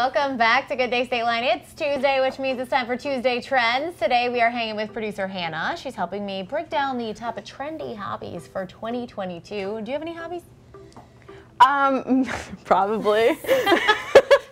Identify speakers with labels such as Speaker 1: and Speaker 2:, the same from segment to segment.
Speaker 1: welcome back to Good Day State Line. It's Tuesday, which means it's time for Tuesday Trends. Today we are hanging with producer Hannah. She's helping me break down the top of trendy hobbies for 2022. Do you have any hobbies?
Speaker 2: Probably.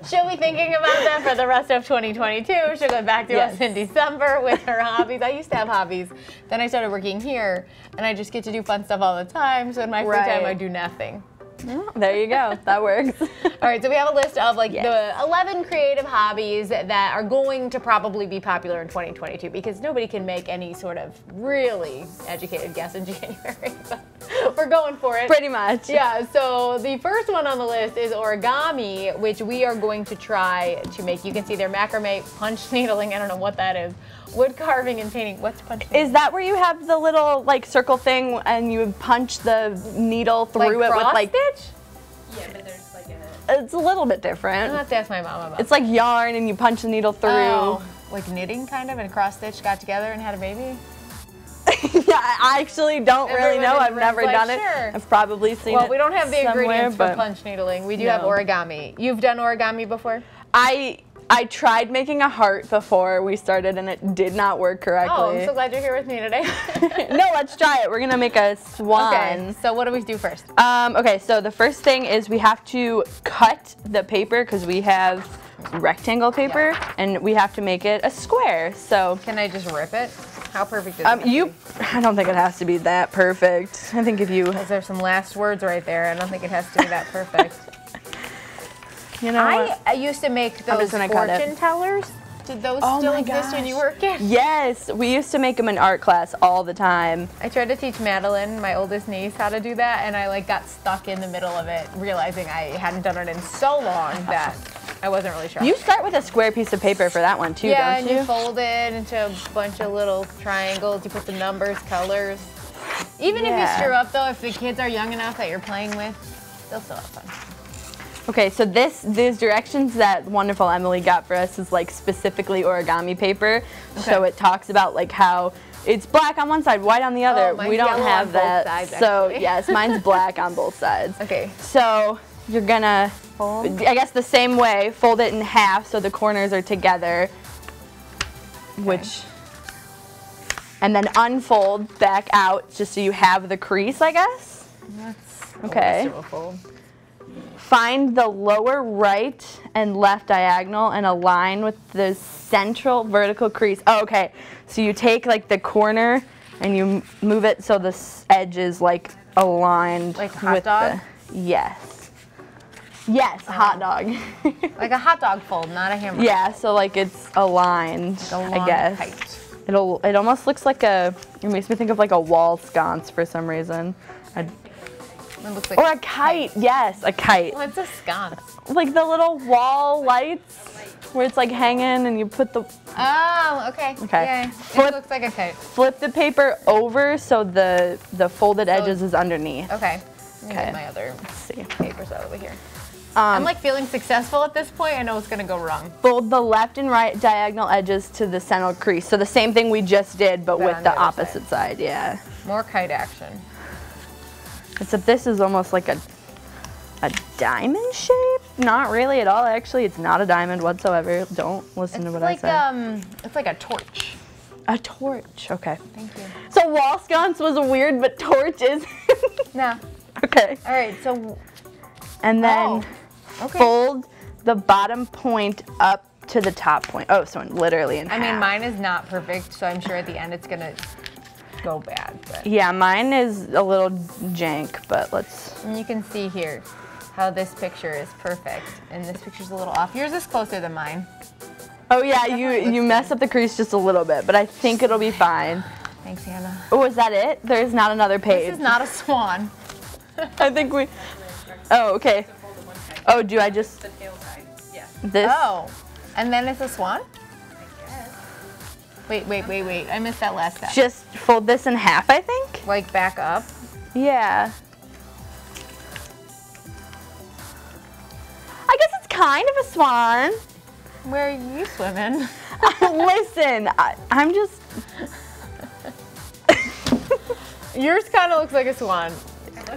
Speaker 1: She'll be thinking about that for the rest of 2022. She'll go back to us in December with her hobbies. I used to have hobbies. Then I started working here, and I just get to do fun stuff all the time. So in my free time, I do nothing.
Speaker 2: Oh, there you go. That works.
Speaker 1: All right, so we have a list of the 11 creative hobbies that are going to probably be popular in 2022 because nobody can make any sort of really educated guess in January. But we're going for it.
Speaker 2: Pretty much.
Speaker 1: Yeah, so the first one on the list is origami, which we are going to try to make. You can see their macrame punch needling. I don't know what that is. Wood carving and painting. What's punch needling?
Speaker 2: Is that where you have the little circle thing and you punch the needle through it with
Speaker 1: stitch?
Speaker 2: Yeah, but there's it's a little bit different.
Speaker 1: I'll have to ask my mom about
Speaker 2: It's like yarn and you punch the needle through.
Speaker 1: Oh, like knitting kind of, and cross stitch got together and had a baby?
Speaker 2: Yeah, I actually don't really know. I've never done it.
Speaker 1: Sure.
Speaker 2: I've probably seen it.
Speaker 1: Well, we don't have the ingredients for
Speaker 2: but
Speaker 1: punch needling. We do have origami. You've done origami before?
Speaker 2: I tried making a heart before we started and it did not work correctly.
Speaker 1: Oh, I'm so glad you're here with me today.
Speaker 2: No, let's try it. We're gonna make a swan.
Speaker 1: Okay, so what do we do first?
Speaker 2: Okay, so the first thing is we have to cut the paper because we have rectangle paper and we have to make it a square. So
Speaker 1: can I just rip it? How perfect is it?
Speaker 2: I don't think it has to be that perfect. I think if you...
Speaker 1: Is there some last words right there? I don't think it has to be that perfect.
Speaker 2: You know
Speaker 1: I used to make those fortune tellers. Did those still exist when you were a kid?
Speaker 2: Yes, we used to make them in art class all the time.
Speaker 1: I tried to teach Madeline, my oldest niece, how to do that, and I got stuck in the middle of it, realizing I hadn't done it in so long that I wasn't really sure.
Speaker 2: You start with a square piece of paper for that one too, don't you?
Speaker 1: Yeah, and you fold it into a bunch of little triangles. You put the numbers, colors. Even if you screw up, though, if the kids are young enough that you're playing with, they'll still have fun.
Speaker 2: Okay, so these directions that wonderful Emily got for us is specifically origami paper. Okay. So it talks about how it's black on one side, white on the other.
Speaker 1: Oh,
Speaker 2: we don't have that.
Speaker 1: Both sides,
Speaker 2: so yes, mine's black on both sides.
Speaker 1: Okay.
Speaker 2: So you're gonna fold. I guess the same way, fold it in half so the corners are together. Okay. And then unfold back out just so you have the crease, I guess.
Speaker 1: That's
Speaker 2: okay.
Speaker 1: A fold.
Speaker 2: Find the lower right and left diagonal and align with the central vertical crease. Oh, okay. So you take the corner and you move it so the edge is aligned.
Speaker 1: Like hot dog?
Speaker 2: Yes. Yes, hot dog.
Speaker 1: Like a hot dog fold, not a hamburger.
Speaker 2: Yeah, so it's aligned, I guess. Kite. It almost looks like it makes me think of a wall sconce for some reason.
Speaker 1: It looks like
Speaker 2: or a kite, yes, a kite.
Speaker 1: What's a sconce?
Speaker 2: Like the little wall lights where it's hanging and you put the...
Speaker 1: Oh, okay.
Speaker 2: Okay.
Speaker 1: Yeah, it looks like a kite.
Speaker 2: Flip the paper over so the folded edges is underneath.
Speaker 1: Okay. Let me get my other papers out over here.
Speaker 2: I'm
Speaker 1: feeling successful at this point. I know it's gonna go wrong.
Speaker 2: Fold the left and right diagonal edges to the central crease. So the same thing we just did, but with the opposite side, yeah.
Speaker 1: More kite action.
Speaker 2: Except this is almost like a diamond shape? Not really at all, actually. It's not a diamond whatsoever. Don't listen to what I said.
Speaker 1: It's like a torch.
Speaker 2: A torch, okay.
Speaker 1: Thank you.
Speaker 2: So wall sconce was weird, but torch is...
Speaker 1: No.
Speaker 2: Okay.
Speaker 1: All right, so...
Speaker 2: And then fold the bottom point up to the top point. Oh, so literally in half.
Speaker 1: I mean, mine is not perfect, so I'm sure at the end it's gonna go bad. But.
Speaker 2: Yeah, mine is a little jank, but let's...
Speaker 1: And you can see here how this picture is perfect, and this picture's a little off. Yours is closer than mine.
Speaker 2: Oh yeah, you mess up the crease just a little bit, but I think it'll be fine.
Speaker 1: Thanks, Hannah.
Speaker 2: Oh, is that it? There's not another page.
Speaker 1: This is not a swan.
Speaker 2: I think we... Oh, okay. Oh, do I just...
Speaker 3: The tail side, yeah.
Speaker 2: This?
Speaker 1: Oh, and then it's a swan?
Speaker 3: I guess.
Speaker 1: Wait. I missed that last step.
Speaker 2: Just fold this in half, I think?
Speaker 1: Like back up?
Speaker 2: Yeah. I guess it's kind of a swan.
Speaker 1: Where are you swimming?
Speaker 2: Listen, I'm just...
Speaker 1: Yours kind of looks like a swan.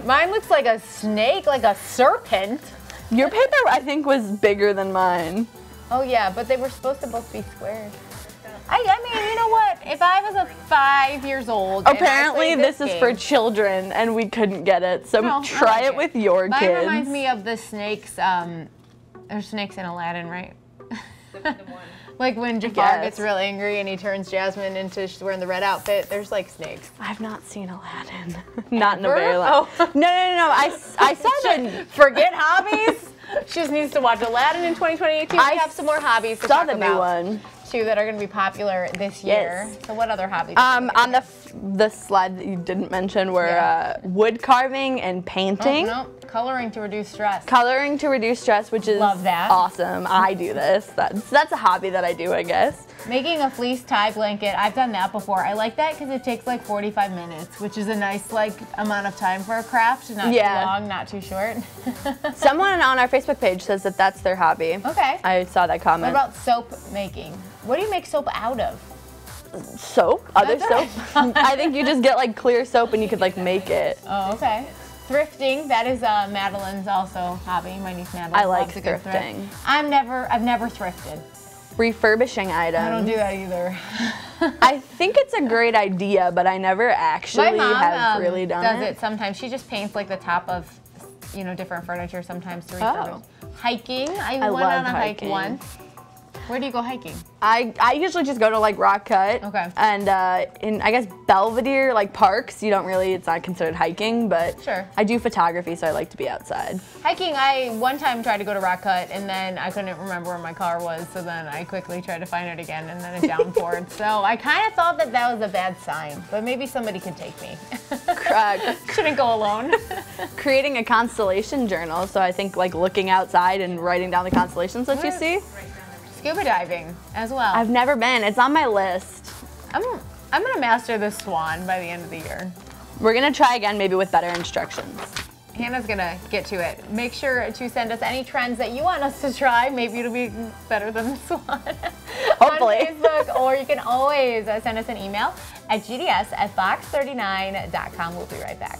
Speaker 1: Mine looks like a snake, like a serpent.
Speaker 2: Your paper, I think, was bigger than mine.
Speaker 1: Oh yeah, but they were supposed to both be squares. I mean, you know what? If I was a 5 years old,
Speaker 2: apparently
Speaker 1: and I played
Speaker 2: this is for children, and we couldn't get it. So
Speaker 1: No,
Speaker 2: try
Speaker 1: I like
Speaker 2: it with your
Speaker 1: Mine
Speaker 2: kids.
Speaker 1: reminds me of the snakes. There's snakes in Aladdin, right?
Speaker 3: The one.
Speaker 1: Like when Jafar gets real angry and he turns Jasmine into she's wearing the red outfit. There's like snakes.
Speaker 2: I've not seen Aladdin. Not in a very long.
Speaker 1: Oh.
Speaker 2: No. I saw that.
Speaker 1: Forget Hobbies. She just needs to watch Aladdin in 2022.
Speaker 2: I
Speaker 1: We have some more hobbies to
Speaker 2: saw
Speaker 1: talk
Speaker 2: the
Speaker 1: about.
Speaker 2: new one.
Speaker 1: Too that are going to be popular this year.
Speaker 2: Yes.
Speaker 1: So what other hobbies?
Speaker 2: On the slide that you didn't mention were wood carving and painting.
Speaker 1: No, coloring to reduce stress.
Speaker 2: Coloring to reduce stress, which is
Speaker 1: Love that.
Speaker 2: awesome. I do this. That's a hobby that I do, I guess.
Speaker 1: Making a fleece tie blanket, I've done that before. I like that because it takes like 45 minutes, which is a nice like amount of time for a craft. Not too long, not too short.
Speaker 2: Someone on our Facebook page says that that's their hobby.
Speaker 1: Okay.
Speaker 2: I saw that comment.
Speaker 1: What about soap making? What do you make soap out of?
Speaker 2: Soap? Other
Speaker 1: That's
Speaker 2: soap? I think you just get like clear soap and you could like make it.
Speaker 1: Oh, okay. Thrifting, that is Madeline's also hobby. My niece Madeline
Speaker 2: I like
Speaker 1: loves a good thrift.
Speaker 2: thrifting.
Speaker 1: I've never thrifted.
Speaker 2: Refurbishing items.
Speaker 1: I don't do that either.
Speaker 2: I think it's a great idea, but I never actually
Speaker 1: My mom
Speaker 2: have really done
Speaker 1: does
Speaker 2: it.
Speaker 1: it sometimes. She just paints like the top of, different furniture sometimes to refurbish.
Speaker 2: Oh.
Speaker 1: Hiking, I went
Speaker 2: love
Speaker 1: on a hike
Speaker 2: hiking.
Speaker 1: once. Where do you go hiking?
Speaker 2: I usually just go to like Rock Cut.
Speaker 1: Okay.
Speaker 2: And in I guess Belvedere, like parks, it's not considered hiking, but
Speaker 1: Sure.
Speaker 2: I do photography, so I like to be outside.
Speaker 1: Hiking, I one time tried to go to Rock Cut and then I couldn't remember where my car was, so then I quickly tried to find it again and then it downpoured. So I kind of thought that was a bad sign, but maybe somebody could take me. Shouldn't go alone.
Speaker 2: Creating a constellation journal, so I think like looking outside and writing down the constellations that you see.
Speaker 1: Scuba diving as well.
Speaker 2: I've never been. It's on my list.
Speaker 1: I'm gonna master the swan by the end of the year.
Speaker 2: We're gonna try again, maybe with better instructions.
Speaker 1: Hannah's gonna get to it. Make sure to send us any trends that you want us to try. Maybe it'll be better than the swan.
Speaker 2: Hopefully.
Speaker 1: On Facebook, or you can always send us an email at gds@box39.com. We'll be right back.